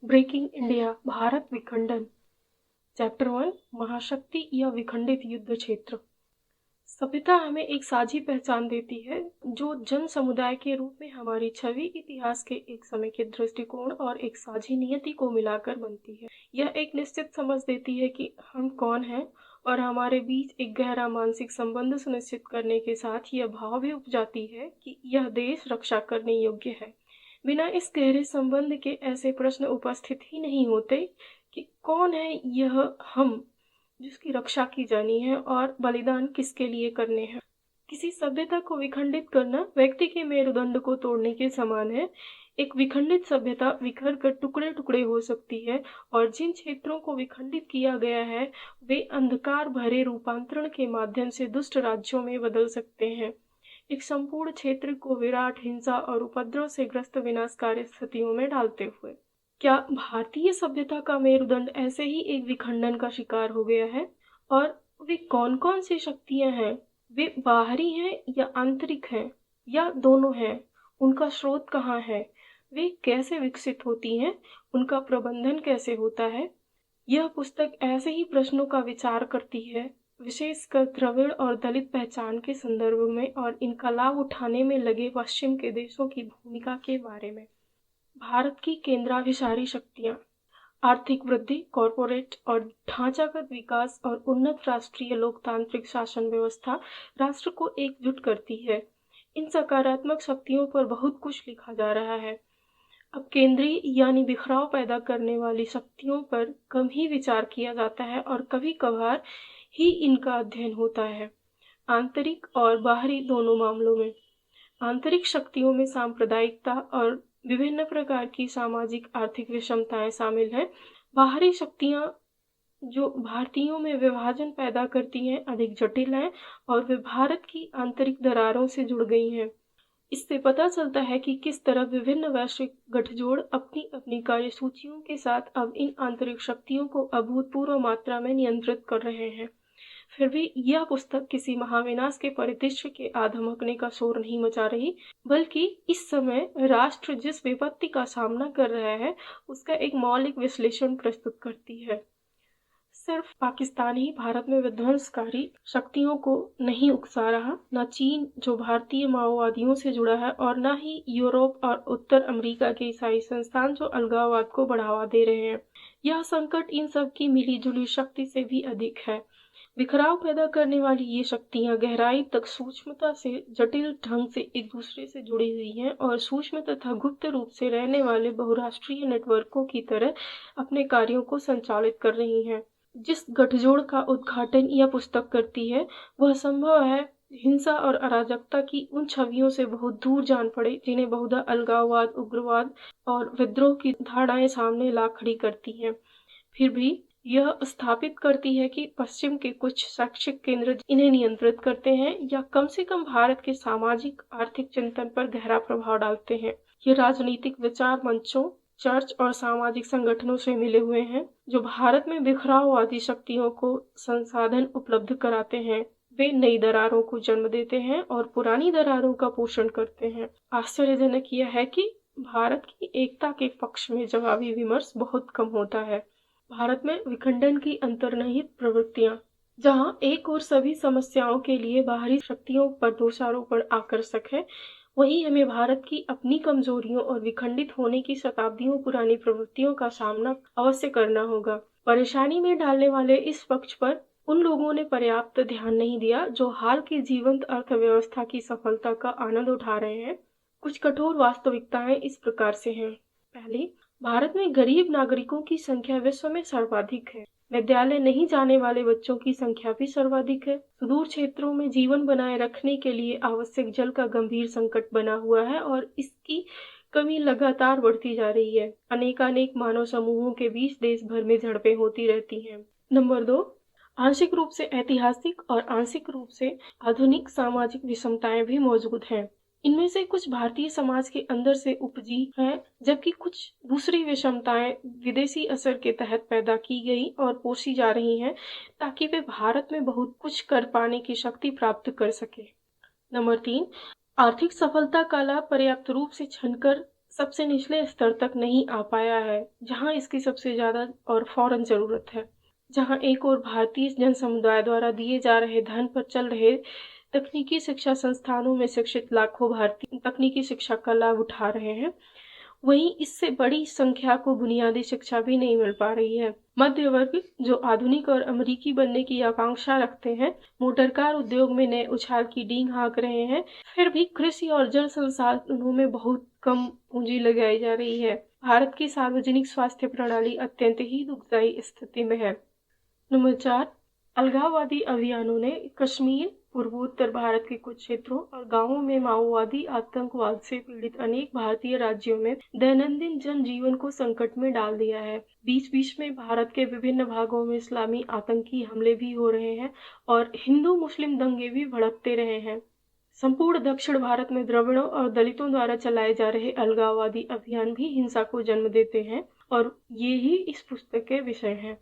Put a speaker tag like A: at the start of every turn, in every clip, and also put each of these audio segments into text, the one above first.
A: Breaking India Bharat विखंडन। Chapter 1 महाशक्ति या विखंडित युद्ध क्षेत्र। सभ्यता हमें एक साझी पहचान देती है जो जन समुदाय के रूप में हमारी छवि, इतिहास के एक समय के दृष्टिकोण और एक साझी नियति को मिलाकर बनती है। यह एक निश्चित समझ देती है कि हम कौन हैं और हमारे बीच एक गहरा मानसिक संबंध सुनिश्चित करने के साथ यह भाव भी उपजाती है कि यह देश रक्षा करने योग्य है। बिना इस गहरे संबंध के ऐसे प्रश्न उपस्थित ही नहीं होते कि कौन है यह हम जिसकी रक्षा की जानी है और बलिदान किसके लिए करने हैं। किसी सभ्यता को विखंडित करना व्यक्ति के मेरुदंड को तोड़ने के समान है। एक विखंडित सभ्यता बिखर कर टुकड़े टुकड़े हो सकती है और जिन क्षेत्रों को विखंडित किया गया है वे अंधकार भरे रूपांतरण के माध्यम से दुष्ट राज्यों में बदल सकते हैं, एक संपूर्ण क्षेत्र को विराट हिंसा और उपद्रव से ग्रस्त विनाशकारी स्थितियों में डालते हुए। क्या भारतीय सभ्यता का मेरुदंड ऐसे ही एक विखंडन का शिकार हो गया है? और वे कौन कौन सी शक्तियां हैं? वे बाहरी हैं या आंतरिक हैं या दोनों हैं? उनका स्रोत कहाँ है? वे कैसे विकसित होती हैं? उनका प्रबंधन कैसे होता है? यह पुस्तक ऐसे ही प्रश्नों का विचार करती है, विशेषकर द्रविड़ और दलित पहचान के संदर्भ में और इनका लाभ उठाने में लगे पश्चिम के देशों की भूमिका के बारे में। भारत की केंद्राभिसारी शक्तियाँ: आर्थिक वृद्धि, कॉरपोरेट और ढांचागत विकास और उन्नत राष्ट्रीय लोकतांत्रिक शासन व्यवस्था राष्ट्र को एकजुट करती है। इन सकारात्मक शक्तियों पर बहुत कुछ लिखा जा रहा है। अब केंद्रीय यानी बिखराव पैदा करने वाली शक्तियों पर कम ही विचार किया जाता है और कभी कभार ही इनका अध्ययन होता है। आंतरिक और बाहरी दोनों मामलों में। आंतरिक शक्तियों में सांप्रदायिकता और विभिन्न प्रकार की सामाजिक आर्थिक विषमताएं शामिल हैं। बाहरी शक्तियां जो भारतीयों में विभाजन पैदा करती हैं अधिक जटिल हैं और वे भारत की आंतरिक दरारों से जुड़ गई हैं। इससे पता चलता है कि किस तरह विभिन्न वैश्विक गठजोड़ अपनी अपनी कार्यसूचियों के साथ अब इन आंतरिक शक्तियों को अभूतपूर्व मात्रा में नियंत्रित कर रहे हैं। फिर भी यह पुस्तक किसी महाविनाश के परिदृश्य के आधमकने का शोर नहीं मचा रही, बल्कि इस समय राष्ट्र जिस विपत्ति का सामना कर रहा है उसका एक मौलिक विश्लेषण प्रस्तुत करती है। सिर्फ पाकिस्तान ही भारत में विध्वंसकारी शक्तियों को नहीं उकसा रहा, न चीन जो भारतीय माओवादियों से जुड़ा है और न ही यूरोप और उत्तर अमेरिका के ईसाई संस्थान जो अलगाववाद को बढ़ावा दे रहे हैं। यह संकट इन सब की मिलीजुली शक्ति से भी अधिक है। बिखराव पैदा करने वाली ये शक्तियां गहराई तक सूक्ष्मता से जटिल ढंग से एक दूसरे से जुड़ी हुई हैं और सूक्ष्म तथा गुप्त रूप से रहने वाले बहुराष्ट्रीय नेटवर्कों की तरह अपने कार्यों को संचालित कर रही हैं। जिस गठजोड़ का उद्घाटन यह पुस्तक करती है वह संभव है हिंसा और अराजकता की उन छवियों से बहुत दूर जान पड़े जिन्हें बहुधा अलगाववाद, उग्रवाद और विद्रोह की धारणाएं सामने ला खड़ी करती हैं। फिर भी यह स्थापित करती है कि पश्चिम के कुछ शैक्षिक केंद्र इन्हें नियंत्रित करते हैं या कम से कम भारत के सामाजिक आर्थिक चिंतन पर गहरा प्रभाव डालते हैं। ये राजनीतिक विचार मंचों, चर्च और सामाजिक संगठनों से मिले हुए हैं जो भारत में बिखराववादी शक्तियों को संसाधन उपलब्ध कराते हैं। वे नई दरारों को जन्म देते हैं और पुरानी दरारों का पोषण करते हैं। आश्चर्यजनक यह है कि भारत की एकता के पक्ष में जवाबी विमर्श बहुत कम होता है। भारत में विखंडन की अंतर्निहित प्रवृत्तियां, जहां एक और सभी समस्याओं के लिए बाहरी शक्तियों पर दोषारोपण आकर्षक है, वहीं हमें भारत की अपनी कमजोरियों और विखंडित होने की शताब्दियों पुरानी प्रवृत्तियों का सामना अवश्य करना होगा। परेशानी में डालने वाले इस पक्ष पर उन लोगों ने पर्याप्त ध्यान नहीं दिया जो हाल की जीवंत अर्थव्यवस्था की सफलता का आनंद उठा रहे हैं। कुछ कठोर वास्तविकताएं इस प्रकार से हैं। पहली, भारत में गरीब नागरिकों की संख्या विश्व में सर्वाधिक है। विद्यालय नहीं जाने वाले बच्चों की संख्या भी सर्वाधिक है। सुदूर क्षेत्रों में जीवन बनाए रखने के लिए आवश्यक जल का गंभीर संकट बना हुआ है और इसकी कमी लगातार बढ़ती जा रही है। अनेकानेक मानव समूहों के बीच देश भर में झड़पें होती रहती हैं। नंबर 2, आंशिक रूप से ऐतिहासिक और आंशिक रूप से आधुनिक सामाजिक विषमताएं भी मौजूद हैं। इनमें से कुछ भारतीय समाज के अंदर से उपजी हैं, जबकि कुछ दूसरी विषमताएं विदेशी असर के तहत पैदा की गई और पोसी जा रही हैं ताकि वे भारत में बहुत कुछ कर पाने की शक्ति प्राप्त कर सके। नंबर 3, आर्थिक सफलता का लाभ पर्याप्त रूप से छनकर सबसे निचले स्तर तक नहीं आ पाया है, जहां इसकी सबसे ज़्यादा और फौरन ज़रूरत है। जहां एक ओर भारतीय जन समुदाय द्वारा दिए जा रहे धन पर चल रहे तकनीकी शिक्षा संस्थानों में शिक्षित लाखों भारतीय तकनीकी शिक्षा का लाभ उठा रहे हैं, वहीं इससे बड़ी संख्या को बुनियादी शिक्षा भी नहीं मिल पा रही है। मध्य वर्ग, जो आधुनिक और अमेरिकी बनने की आकांक्षा रखते हैं, मोटरकार उद्योग में नए उछाल की डींग हाँक रहे हैं, फिर भी कृषि और जल संसाधनों में बहुत कम पूंजी लगाई जा रही है। भारत की सार्वजनिक स्वास्थ्य प्रणाली अत्यंत ही दुखदायी स्थिति में है। नंबर 4, अलगाववादी अभियानों ने कश्मीर, पूर्वोत्तर भारत के कुछ क्षेत्रों और गांवों में माओवादी आतंकवाद से पीड़ित अनेक भारतीय राज्यों में दैनंदिन जनजीवन को संकट में डाल दिया है। बीच-बीच में भारत के विभिन्न भागों में इस्लामी आतंकी हमले भी हो रहे हैं और हिंदू-मुस्लिम दंगे भी भड़कते रहे हैं। संपूर्ण दक्षिण भारत में द्रविड़ों और दलितों द्वारा चलाए जा रहे अलगाववादी अभियान भी हिंसा को जन्म देते हैं और ये ही इस पुस्तक के विषय हैं।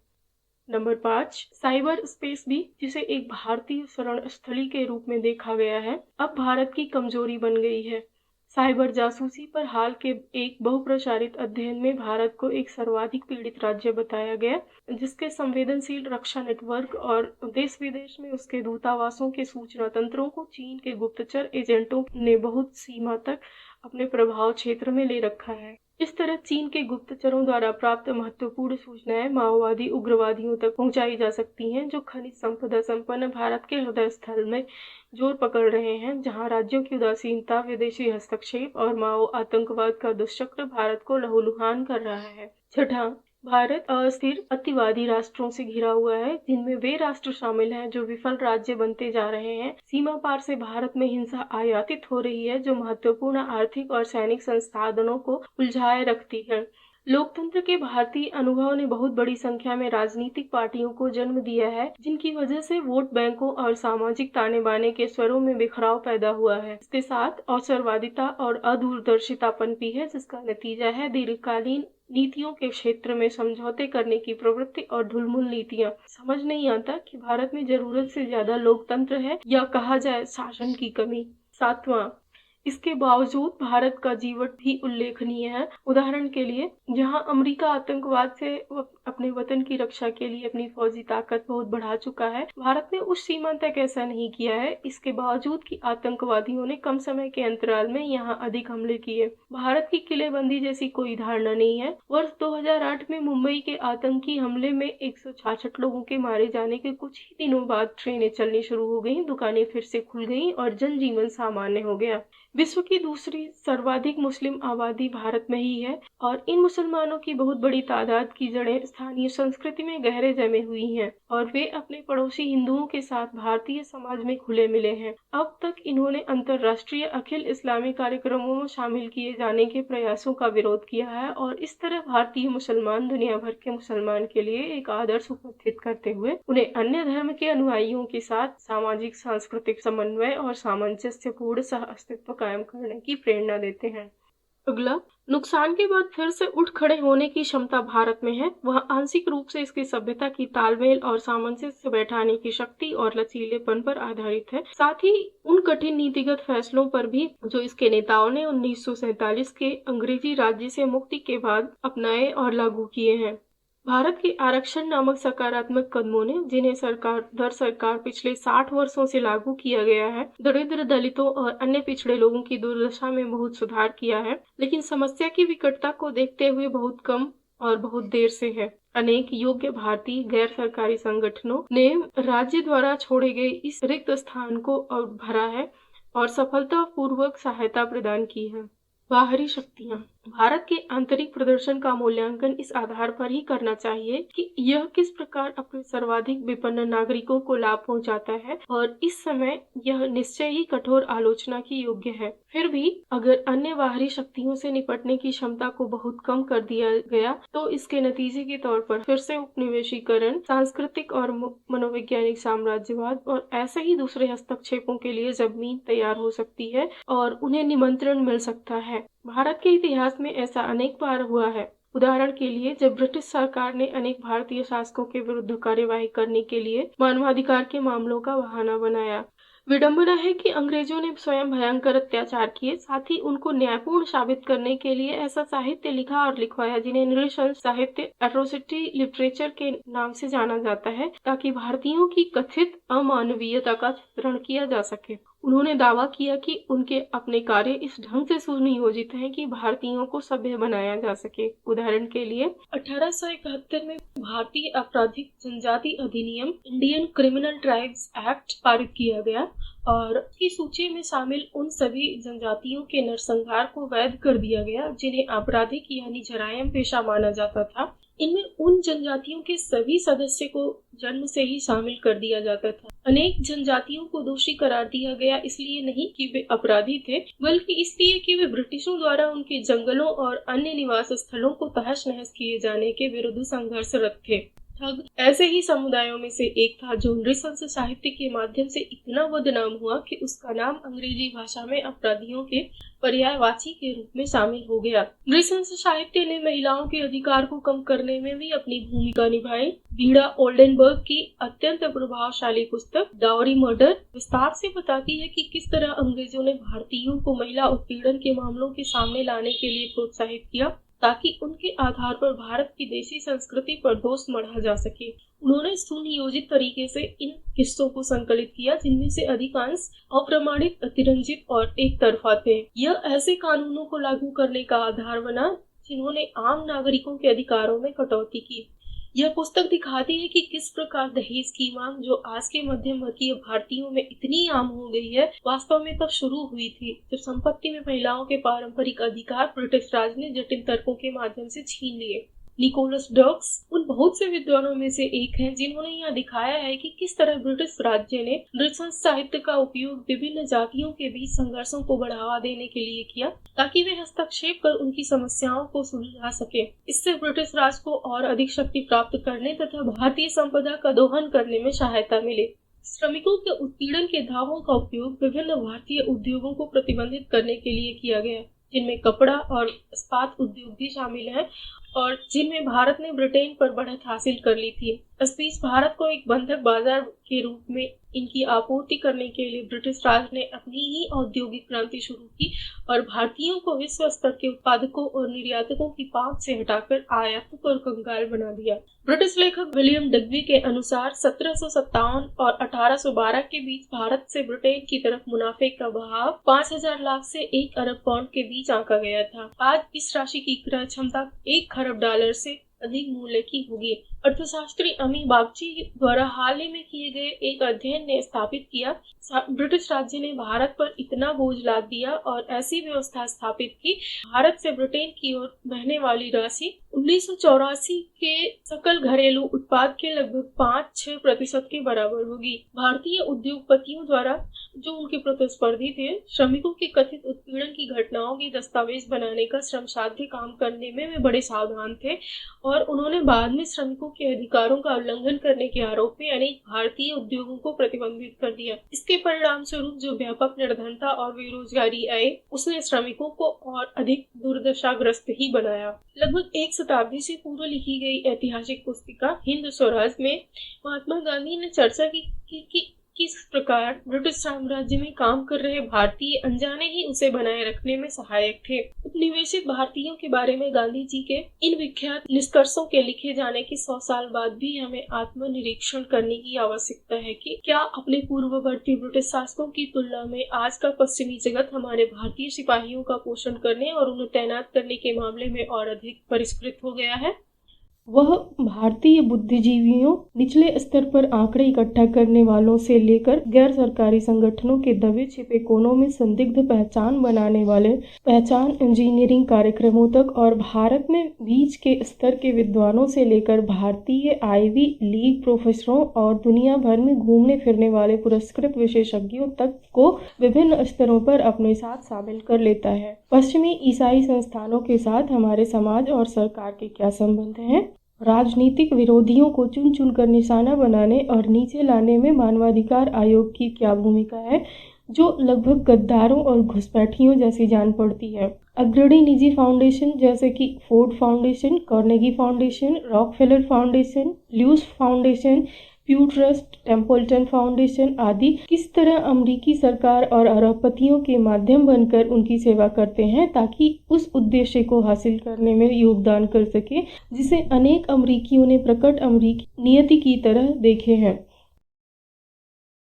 A: नंबर 5, साइबर स्पेस भी, जिसे एक भारतीय शरण स्थली के रूप में देखा गया है, अब भारत की कमजोरी बन गई है। साइबर जासूसी पर हाल के एक बहुप्रचारित अध्ययन में भारत को एक सर्वाधिक पीड़ित राज्य बताया गया, जिसके संवेदनशील रक्षा नेटवर्क और देश-विदेश में उसके दूतावासों के सूचना तंत्रों को चीन के गुप्तचर एजेंटों ने बहुत सीमा तक अपने प्रभाव क्षेत्र में ले रखा है। इस तरह चीन के गुप्तचरों द्वारा प्राप्त महत्वपूर्ण सूचनाएं माओवादी उग्रवादियों तक पहुंचाई जा सकती हैं, जो खनिज संपदा संपन्न भारत के हृदय स्थल में जोर पकड़ रहे हैं, जहां राज्यों की उदासीनता, विदेशी हस्तक्षेप और माओ आतंकवाद का दुष्चक्र भारत को लहूलुहान कर रहा है। छठा, भारत अस्थिर अतिवादी राष्ट्रों से घिरा हुआ है, जिनमें वे राष्ट्र शामिल हैं जो विफल राज्य बनते जा रहे हैं। सीमा पार से भारत में हिंसा आयातित हो रही है, जो महत्वपूर्ण आर्थिक और सैनिक संसाधनों को उलझाए रखती है। लोकतंत्र के भारतीय अनुभव ने बहुत बड़ी संख्या में राजनीतिक पार्टियों को जन्म दिया है, जिनकी वजह से वोट बैंकों और सामाजिक ताने-बाने के स्वरों में बिखराव पैदा हुआ है। इसके साथ अवसरवादिता और अदूरदर्शिता पनपी है, जिसका नतीजा है दीर्घकालीन नीतियों के क्षेत्र में समझौते करने की प्रवृत्ति और ढुलमुल नीतियां। समझ नहीं आता कि भारत में जरूरत से ज्यादा लोकतंत्र है या कहा जाए शासन की कमी। 7वां, इसके बावजूद भारत का जीवन भी उल्लेखनीय है। उदाहरण के लिए, जहां अमेरिका आतंकवाद से अपने वतन की रक्षा के लिए अपनी फौजी ताकत बहुत बढ़ा चुका है, भारत ने उस सीमा तक ऐसा नहीं किया है। इसके बावजूद कि आतंकवादियों ने कम समय के अंतराल में यहां अधिक हमले किए। भारत की किलेबंदी जैसी कोई धारणा नहीं है। वर्ष 2008 में मुंबई के आतंकी हमले में 166 लोगों के मारे जाने के कुछ ही दिनों बाद ट्रेनें चलनी शुरू हो गईं, दुकानें फिर से खुल गईं और जनजीवन सामान्य हो गया। विश्व की दूसरी सर्वाधिक मुस्लिम आबादी भारत में ही है और इन मुसलमानों की बहुत बड़ी तादाद की जड़ें स्थानीय संस्कृति में गहरे जमे हुई हैं और वे अपने पड़ोसी हिंदुओं के साथ भारतीय समाज में खुले मिले हैं। अब तक इन्होंने अंतर्राष्ट्रीय अखिल इस्लामी कार्यक्रमों में शामिल किए जाने के प्रयासों का विरोध किया है और इस तरह भारतीय मुसलमान दुनिया भर के मुसलमान के लिए एक आदर्श उपस्थित करते हुए उन्हें अन्य धर्म के अनुयायियों के साथ सामाजिक सांस्कृतिक समन्वय और सामंजस्यपूर्ण सह अस्तित्व कायम करने की प्रेरणा देते हैं। अगला, नुकसान के बाद फिर से उठ खड़े होने की क्षमता भारत में है। वह आंशिक रूप से इसकी सभ्यता की तालमेल और सामंजस्य बैठाने की शक्ति और लचीलेपन पर आधारित है, साथ ही उन कठिन नीतिगत फैसलों पर भी जो इसके नेताओं ने 1947 के अंग्रेजी राज्य से मुक्ति के बाद अपनाए और लागू किए हैं। भारत के आरक्षण नामक सकारात्मक कदमों ने, जिन्हें सरकार पिछले 60 वर्षों से लागू किया गया है, दरिद्र दलितों और अन्य पिछड़े लोगों की दुर्दशा में बहुत सुधार किया है, लेकिन समस्या की विकटता को देखते हुए बहुत कम और बहुत देर से है। अनेक योग्य भारतीय गैर सरकारी संगठनों ने राज्य द्वारा छोड़े गए इस रिक्त स्थान को भरा है और सफलतापूर्वक सहायता प्रदान की है। बाहरी शक्तियां, भारत के आंतरिक प्रदर्शन का मूल्यांकन इस आधार पर ही करना चाहिए कि यह किस प्रकार अपने सर्वाधिक विपन्न नागरिकों को लाभ पहुंचाता है और इस समय यह निश्चय ही कठोर आलोचना की योग्य है। फिर भी अगर अन्य बाहरी शक्तियों से निपटने की क्षमता को बहुत कम कर दिया गया तो इसके नतीजे के तौर पर फिर से उपनिवेशीकरण, सांस्कृतिक और मनोवैज्ञानिक साम्राज्यवाद और ऐसे ही दूसरे हस्तक्षेपों के लिए जमीन तैयार हो सकती है और उन्हें निमंत्रण मिल सकता है। भारत के इतिहास में ऐसा अनेक बार हुआ है। उदाहरण के लिए, जब ब्रिटिश सरकार ने अनेक भारतीय शासकों के विरुद्ध कार्यवाही करने के लिए मानवाधिकार के मामलों का बहाना बनाया, विडंबना है कि अंग्रेजों ने स्वयं भयंकर अत्याचार किए, साथ ही उनको न्यायपूर्ण साबित करने के लिए ऐसा साहित्य लिखा और लिखवाया जिन्हें नृशंस साहित्य एट्रोसिटी लिटरेचर के नाम से जाना जाता है, ताकि भारतीयों की कथित अमानवीयता का चित्रण किया जा सके। उन्होंने दावा किया कि उनके अपने कार्य इस ढंग से सुनियोजित हैं कि भारतीयों को सभ्य बनाया जा सके। उदाहरण के लिए 1871 में भारतीय आपराधिक जनजाति अधिनियम इंडियन क्रिमिनल ट्राइब्स एक्ट पारित किया गया और इसकी सूची में शामिल उन सभी जनजातियों के नरसंहार को वैध कर दिया गया जिन्हें आपराधिक यानी जरायम पेशा माना जाता था। इनमें उन जनजातियों के सभी सदस्य को जन्म से ही शामिल कर दिया जाता था। अनेक जनजातियों को दोषी करार दिया गया, इसलिए नहीं कि वे अपराधी थे, बल्कि इसलिए कि वे ब्रिटिशों द्वारा उनके जंगलों और अन्य निवास स्थलों को तहस नहस किए जाने के विरुद्ध संघर्षरत थे। ठग ऐसे ही समुदायों में से एक था जो नृशंस साहित्य के माध्यम से इतना बदनाम हुआ कि उसका नाम अंग्रेजी भाषा में अपराधियों के पर्यायवाची के रूप में शामिल हो गया। नृशंस साहित्य ने महिलाओं के अधिकार को कम करने में भी अपनी भूमिका निभाई। बीड़ा ओल्डेनबर्ग की अत्यंत प्रभावशाली पुस्तक डाउरी मर्डर विस्तार से बताती है कि किस तरह अंग्रेजों ने भारतीयों को महिला उत्पीड़न के मामलों के सामने लाने के लिए प्रोत्साहित किया, ताकि उनके आधार पर भारत की देशी संस्कृति पर दोष मढ़ा जा सके। उन्होंने सुनियोजित तरीके से इन किस्सों को संकलित किया, जिनमें से अधिकांश अप्रमाणित, अतिरंजित और एक तरफा थे। यह ऐसे कानूनों को लागू करने का आधार बना जिन्होंने आम नागरिकों के अधिकारों में कटौती की। यह पुस्तक दिखाती है कि किस प्रकार दहेज की मांग, जो आज के मध्यम वर्गीय भारतीयों में इतनी आम हो गई है, वास्तव में तब शुरू हुई थी जब संपत्ति में महिलाओं के पारंपरिक अधिकार ब्रिटिश राज ने जटिल तर्कों के माध्यम से छीन लिए। निकोलस डर्क्स उन बहुत से विद्वानों में से एक हैं जिन्होंने यह दिखाया है कि किस तरह ब्रिटिश राज्य ने नृशंस साहित्य का उपयोग विभिन्न जातियों के बीच संघर्षों को बढ़ावा देने के लिए किया, ताकि वे हस्तक्षेप कर उनकी समस्याओं को सुलझा सके। इससे ब्रिटिश राज को और अधिक शक्ति प्राप्त करने तथा भारतीय संपदा का दोहन करने में सहायता मिले। श्रमिकों के उत्पीड़न के दावों का उपयोग विभिन्न भारतीय उद्योगों को प्रतिबंधित करने के लिए किया गया, जिनमें कपड़ा और इस्पात उद्योग भी शामिल हैं और जिनमें भारत ने ब्रिटेन पर बढ़त हासिल कर ली थी। इस बीच भारत को एक बंधक बाजार के रूप में इनकी आपूर्ति करने के लिए ब्रिटिश राज ने अपनी ही औद्योगिक क्रांति शुरू की और भारतीयों को विश्व स्तर के उत्पादकों और निर्यातकों की पांख से हटाकर आयातक और कंगाल बना दिया। ब्रिटिश लेखक विलियम डग्बी के अनुसार 1757 और 1812 के बीच भारत से ब्रिटेन की तरफ मुनाफे का बहाव 5,000 लाख से 1 अरब पाउंड के बीच आंका गया था। आज इस राशि की क्रय क्षमता 1 खरब डॉलर से अधिक मूल्य की होगी। अर्थशास्त्री अमी बागची द्वारा हाल ही में किए गए एक अध्ययन ने स्थापित किया, ब्रिटिश राज्य ने भारत पर इतना बोझ लाद दिया और ऐसी व्यवस्था स्थापित की, भारत से ब्रिटेन की ओर बहने वाली राशि 1984 के सकल घरेलू उत्पाद के लगभग 5-6% के बराबर होगी। भारतीय उद्योगपतियों द्वारा, जो उनके प्रतिस्पर्धी थे, श्रमिकों के कथित उत्पीड़न की घटनाओं के दस्तावेज बनाने का श्रमसाध्य काम करने में वे बड़े सावधान थे और उन्होंने बाद में श्रमिकों के अधिकारों का उल्लंघन करने के आरोप में अनेक भारतीय उद्योगों को प्रतिबंधित कर दिया। इसके परिणाम स्वरूप जो व्यापक निर्धनता और बेरोजगारी आई, उसने श्रमिकों को और अधिक दुर्दशाग्रस्त ही बनाया। लगभग 1 शताब्दी से पूर्व लिखी गई ऐतिहासिक पुस्तिका हिंद स्वराज में महात्मा गांधी ने चर्चा की कि किस प्रकार ब्रिटिश साम्राज्य में काम कर रहे भारतीय अनजाने ही उसे बनाए रखने में सहायक थे। उपनिवेशित भारतीयों के बारे में गांधी जी के इन विख्यात निष्कर्षों के लिखे जाने के 100 साल बाद भी हमें आत्मनिरीक्षण करने की आवश्यकता है कि क्या अपने पूर्ववर्ती ब्रिटिश शासकों की तुलना में आज का पश्चिमी जगत हमारे भारतीय सिपाहियों का पोषण करने और उन्हें तैनात करने के मामले में और अधिक परिष्कृत हो गया है। वह भारतीय बुद्धिजीवियों, निचले स्तर पर आंकड़े इकट्ठा करने वालों से लेकर गैर सरकारी संगठनों के दबे छिपे कोनों में संदिग्ध पहचान बनाने वाले पहचान इंजीनियरिंग कार्यक्रमों तक और भारत में बीच के स्तर के विद्वानों से लेकर भारतीय आईवी लीग प्रोफेसरों और दुनिया भर में घूमने फिरने वाले पुरस्कृत विशेषज्ञों तक को विभिन्न स्तरों पर अपने साथ शामिल कर लेता है। पश्चिमी ईसाई संस्थानों के साथ हमारे समाज और सरकार के क्या संबंध हैं? राजनीतिक विरोधियों को चुन चुन कर निशाना बनाने और नीचे लाने में मानवाधिकार आयोग की क्या भूमिका है, जो लगभग गद्दारों और घुसपैठियों जैसी जान पड़ती है। अग्रणी निजी फाउंडेशन जैसे कि Ford foundation, Carnegie foundation, Rockefeller foundation, Luce foundation, Pew trust, Templeton foundation आदि किस तरह अमेरिकी सरकार और अरबपतियों के माध्यम बनकर उनकी सेवा करते हैं ताकि उस उद्देश्य को हासिल करने में योगदान कर सके जिसे अनेक अमेरिकियों ने प्रकट अमेरिकी नियति की तरह देखे हैं।